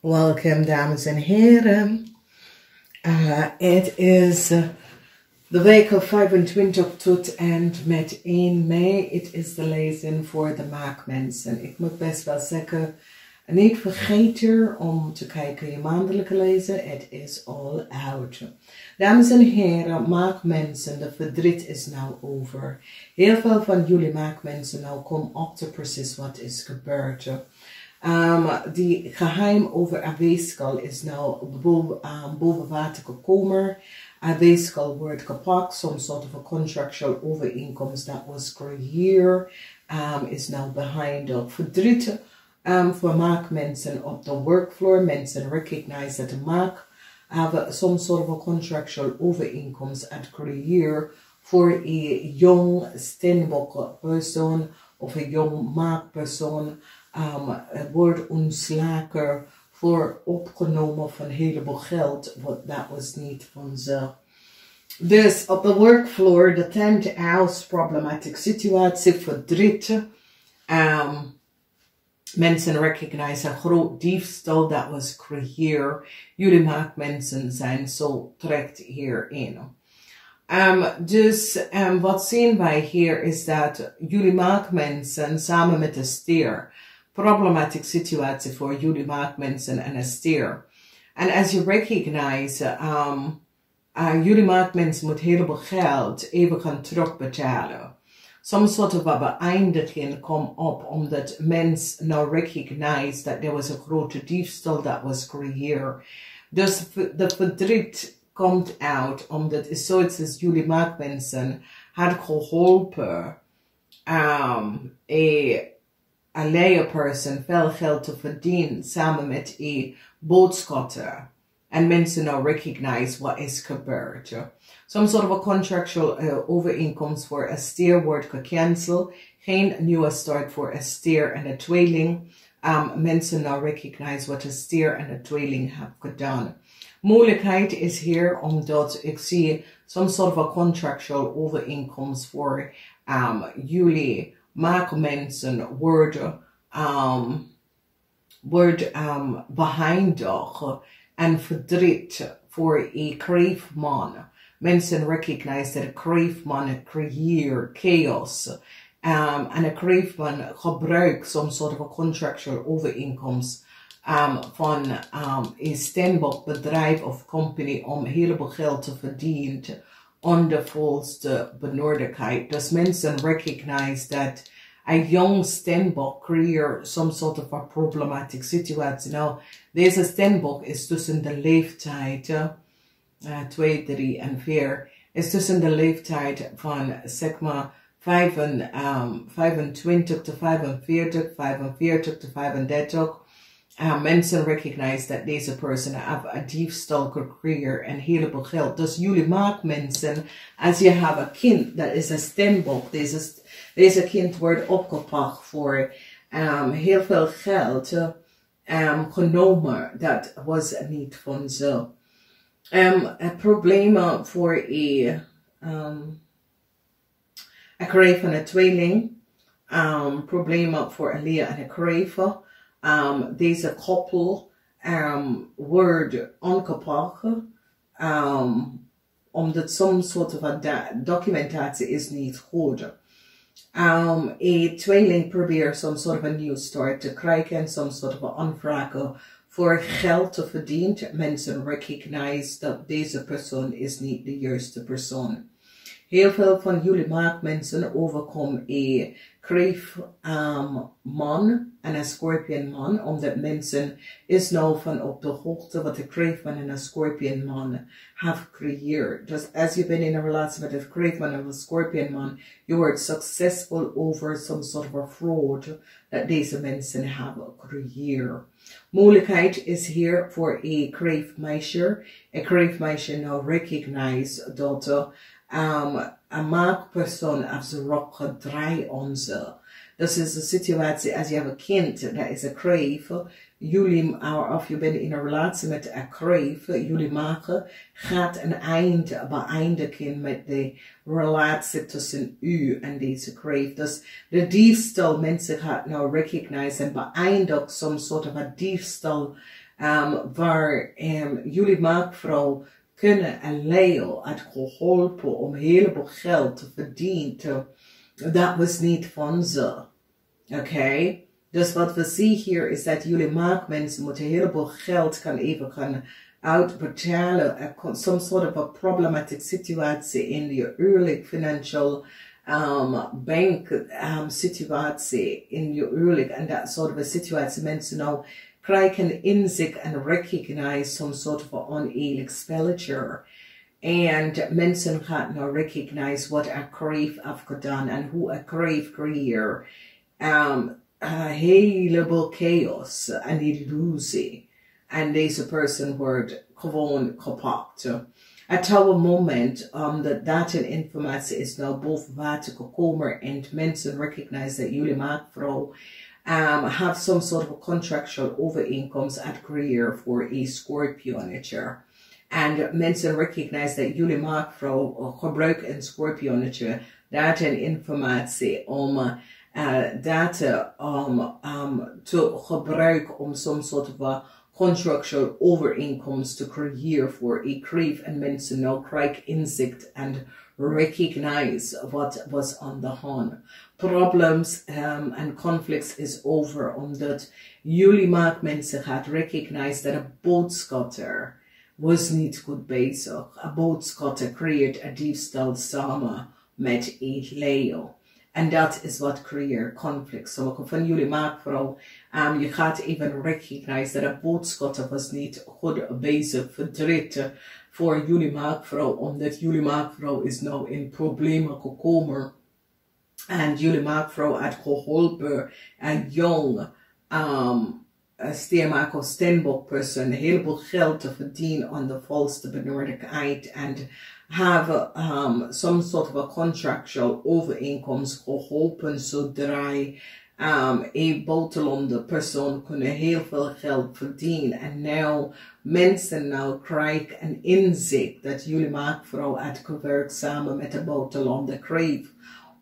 Welkom dames en heren. Het is de week of 25 tot en met 1 mei. Het is de lezing voor de maagdmensen. Ik moet best wel zeggen, niet vergeten om te kijken je maandelijke lezen. Het is all out. Dames en heren, maagdmensen, de verdriet is nou over. Heel veel van jullie maagdmensen nou komen achter precies wat is gebeurd. Die geheim over Aweeskal is nou boven water gekomen. Aweeskal wordt gepakt, some sort of a contractual overeenkomst that was creëerd, is now behind the verdriet voor maakmensen op de workfloor. Mensen recognize that the maak have some sort of a contractual overeenkomst at creëren voor een jong steenbok persoon of een jong maakpersoon. Wordt ontslagen voor opgenomen van een heleboel geld, wat dat was niet van ze. Dus op de workfloor, de 10th house problematic situatie, verdriet. Mensen recognize een groot diefstal dat was creëerd. Jullie maakmensen zijn zo terecht hierin. Wat zien wij hier is dat jullie maakmensen samen met de stier problematic situatie voor jullie maakmensen en een stier. En als je recognize, jullie maakmensen moet heel veel geld even gaan terugbetalen. Some sort of beëindiging komt op omdat mens nou recognize dat er was een grote diefstal dat was creëerd. Dus de verdriet komt uit omdat het zoiets als jullie maakmensen had geholpen een leierperson veel geld te verdienen samen met een boodschatter. En mensen nou recognize wat is gebeurd. Some sort of a contractual overeenkomst voor een stier wordt gecanceld. Geen nieuwe start voor een stier en een tweeling. Mensen nou recognize wat een stier en een tweeling hebben gedaan. Moeilijkheid is hier omdat ik zie some sort of a contractual overeenkomst voor jullie maakmensen worden beëindigd en verdriet voor een kreefman. Mensen recognize dat een kreefman creëert chaos. En een kreefman gebruikt some sort of a contractual overeenkomst van een steenbokbedrijf of company om heel veel geld te verdienen onder volste benodigdheid. Dus mensen recognize dat een jong steenbok creëert some sort of a problematic situatie. Nou, deze steenbok is tussen de leeftijd 2, 3 en 4 is tussen de leeftijd van zeg maar 25 tot 45, 45 tot 35. Mensen recognize dat deze persoon een diefstal gecreëerd en heleboel geld. Dus jullie maakmensen, als je hebt een kind, dat is een steenbok, deze kind wordt opgepakt voor heel veel geld genomen. Dat was niet van zo. Problemen voor een kreef en een tweeling. Problemen voor een leer en een kreef. Deze koppel wordt aangepakt omdat some soort van documentatie is niet goed. Een tweeling probeert some soort van nieuw start te krijgen en some soort van aanvragen voor geld te verdienen. Mensen recognize dat deze persoon is niet de juiste persoon. Heel veel van jullie maakmensen overkomen een kreefman en een scorpionman, omdat mensen is nou van op de hoogte wat een kreefman en een scorpionman hebben gecreëerd. Dus als je bent in een relatie met een kreefman en een scorpionman, je wordt succesvol over some sort of fraud dat deze mensen hebben gecreëerd. Moeilijkheid is hier voor een kreefmeisje. Een kreefmeisje nou recognize dat een maakpersoon heeft zijn rok gedraaid aan ze. Dat is de situatie als je hebt een kind dat is een kreef. jullie, of je bent in een relatie met een kreef, jullie maken, gaat een eind beëindigen met de relatie tussen u en deze kreef. Dus de diefstal, mensen gaan nou recognize en beëindigt soms soort van diefstal, waar jullie maakvrouw kunnen en Leo had geholpen om een heleboel geld te verdienen. Dat was niet van ze. Oké? Dus wat we zien hier is dat jullie maakmensen moeten een heleboel geld gaan uitbetalen. Some sort of a problematic situatie in je huwelijk, financial bank situatie in je huwelijk. En dat soort of situatie mensen nou krijgen inzicht en recognize some sort of oneerlijk spelletje. En mensen gaan nou recognize wat een kreef heeft gedaan en hoe een kreef creëert. Heleboel chaos en illusie. En deze persoon wordt gewoon gepakt. Het moment dat data en informatie is nou boven water gekomen en mensen recognize dat jullie maakvrouw have some sort of contractual overeenkomst at creëren voor een scorpionetje. En mensen recognize dat jullie maakvrouw gebruikt een scorpionetje, data en informatie om data te gebruiken om some sort of a contractual overeenkomst te creëren voor een kreef en mensen nou krijgen inzicht en recognize wat was aan de hand. Problems en conflicts is over omdat jullie maakmensen gaat recognize dat een boodschatter was niet goed bezig. Een boodschatter creëert een diefstal samen met een Leo. En dat is wat creëert conflict. Sommige van jullie maakvrouw, je gaat even recognize dat een boodschatter was niet goed bezig, verdriet voor jullie maakvrouw, omdat jullie maakvrouw is nou in problemen gekomen. En jullie maakvrouw had geholpen een jong steenmaker of steenbok persoon een heleboel geld te verdienen aan de volste benodigdheid en have some sort of a contractual overeenkomst geholpen zodra een buitenlandse persoon kunnen heel veel geld verdienen. En nou mensen nou krijgen een inzicht dat jullie maakvrouw had gewerkt samen met de buitenlandse kreef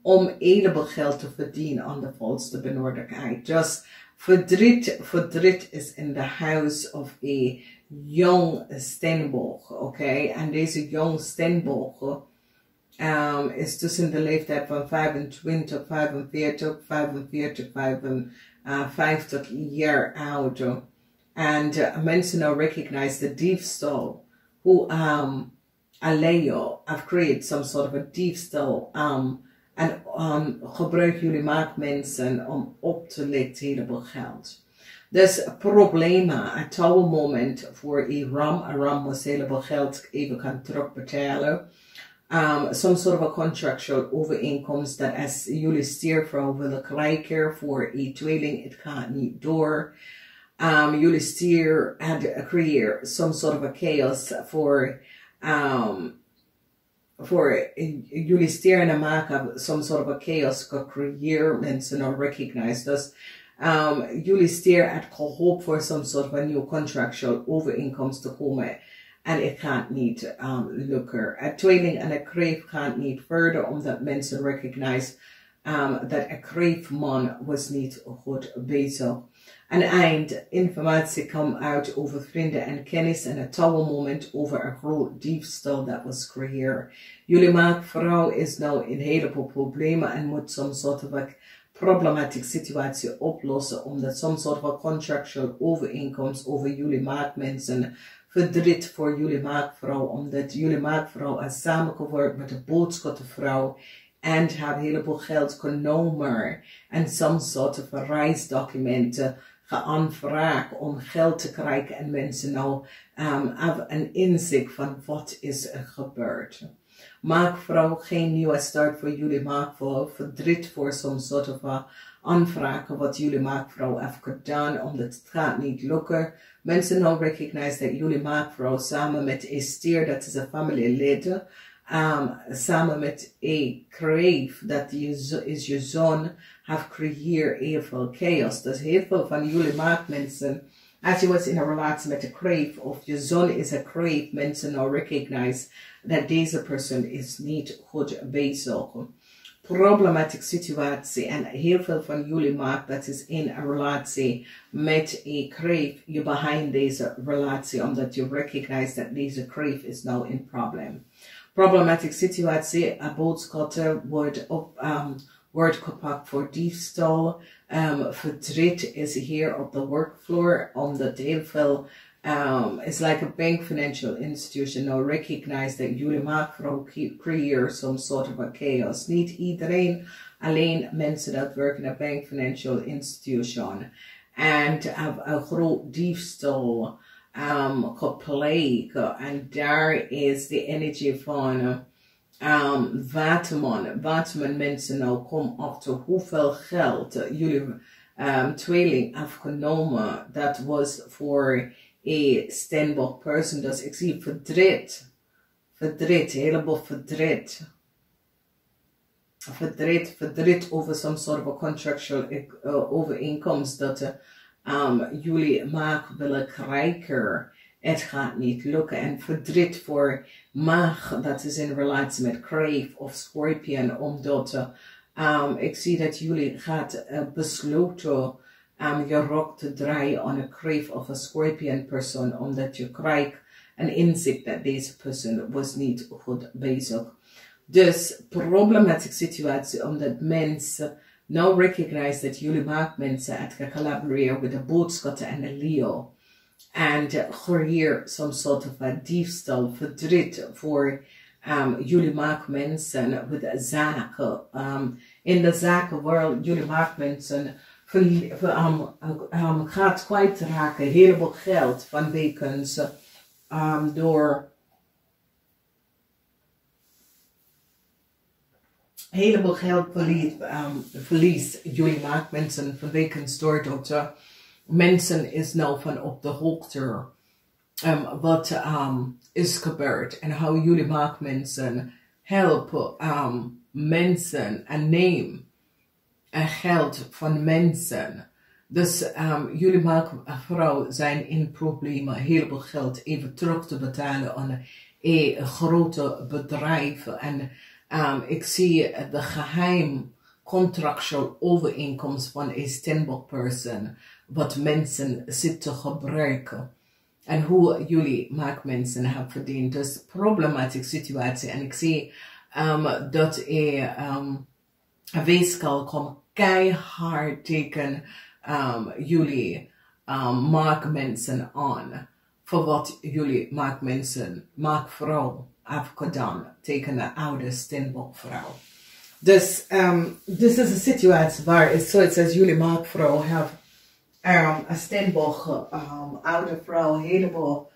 om heleboel geld te verdienen aan de volste benodigdheid. Dus verdriet is in the house of a young steenbok, oké? En deze jong steenbok is tussen de leeftijd van 25, 45, 55 jaar oud. En mensen nou recognize the diefstal, hoe Leo have created some sort of a diefstal, en gebruik jullie maakmensen om op te lichten heleboel geld. Dus problemen, het moment voor een ram moet heleboel geld even kan terugbetalen. Some sort of a contractual overeenkomst dat als jullie stiervrouw willen krijgen voor een tweeling, het gaat niet door. Jullie stier had creëer some sort of a chaos voor jullie stier en maken some sort of a chaos creëer mensen nou recognize. Dus jullie stier had gehoopt voor some sort of a new contractual overeenkomst te komen. En het gaat niet lukken. Een tweeling en een kreef gaat niet verder, omdat mensen recognize dat een kreefman was niet goed bezig. En eind informatie kwam uit over vrienden en kennis en het moment over een groot diefstal dat was creëerd. Jullie maakvrouw is nou in heleboel problemen en moet some sort of a problematic situatie oplossen, omdat some sort of a contractual overeenkomst over jullie maakmensen verdriet voor jullie maakvrouw, omdat jullie maakvrouw is samengewerkt met de boodschappenvrouw en haar heleboel geld genomen en some sort of a reisdocumenten geaanvraagd om geld te krijgen en mensen nou hebben een inzicht van wat is er gebeurd. Maakvrouw, geen nieuwe start voor jullie maakvrouw, verdriet voor some sort of a aanvragen wat jullie maakvrouw heeft gedaan, omdat het gaat niet lukken. Mensen nou recognize dat jullie maakvrouw samen met Esther, dat is een familielid, samen met een kreef, dat is je zoon, heeft creëerd heel veel chaos. Dus heel veel van jullie maakmensen Als je was in een relatie met de kreef of je zon is een kreef, mensen nou recognize dat deze persoon is niet goed bezig. Problematische situatie en heel veel van jullie maakt dat is in een relatie met een kreef, je behind deze relatie omdat je recognize dat deze kreef is nou een probleem. Problematische situatie, boodschappen wordt gepakt voor diefstal. Verdriet is hier op de workfloor, omdat heel veel, it's like a bank financial institution. Now recognize that jullie maakvrouw creëer some sort of a chaos. Niet iedereen, alleen mensen dat werken in een bank financial institution. En een groot diefstal gepleegd. En daar is de energie van Waterman mensen nou komen achter hoeveel geld jullie tweeling afgenomen. Dat was voor een Steenbok person. Dus ik zie verdriet, heleboel verdriet. Verdriet over some sort of a contractual overeenkomst dat jullie willen krijgen. Het gaat niet lukken. En verdriet voor maag, dat is in relatie met kreef of scorpion, omdat ik zie dat jullie gaat besloten je rok te draaien aan een kreef of een scorpion persoon, omdat je krijgt een inzicht dat deze persoon was niet goed bezig. Dus problematische situatie, omdat mensen nou recognize dat jullie maakt mensen het gaan collaboreren met de boodschappen en de Leo. En creëer some sort of a diefstal, verdriet voor jullie maken mensen met zaken. In de zakenwereld, jullie maken mensen gaat kwijtraken, heel veel geld van wekens door heleboel geld verlies. Jullie maken mensen van wekens door dat mensen is nou van op de hoogte wat is gebeurd en hoe jullie maken mensen helpen mensen en nemen geld van mensen. Dus jullie maken vrouw zijn in problemen heel veel geld even terug te betalen aan een grote bedrijf en ik zie de geheim contractual overeenkomst van een Steenbok person wat mensen zitten gebruiken en hoe jullie maken mensen hebben verdiend. Dus problematische situatie en ik zie dat een weeskal komt keihard tegen jullie maken mensen aan voor wat jullie maken mensen, vrouw hebben gedaan tegen een oude Steenbok vrouw. Dus dit is een situatie waar het zoiets als jullie maakvrouw hebben een Steenbok oude vrouw helemaal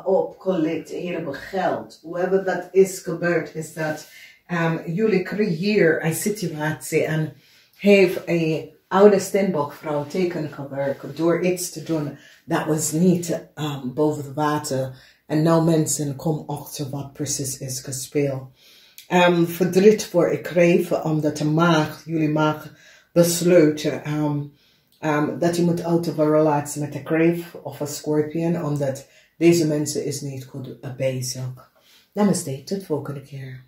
opgelegd, helemaal geld. Hoewel dat is gebeurd is dat jullie creëren een situatie en heeft een oude Steenbok vrouw tegengewerkt door iets te doen dat was niet boven het water. En nou mensen komen achter wat precies is gespeeld. Verdriet voor ik kreeg, omdat de maag, jullie maag besluiten dat je moet uit een relatie met een kreef of een scorpion, omdat deze mensen is niet goed bezig. Namaste, tot volgende keer.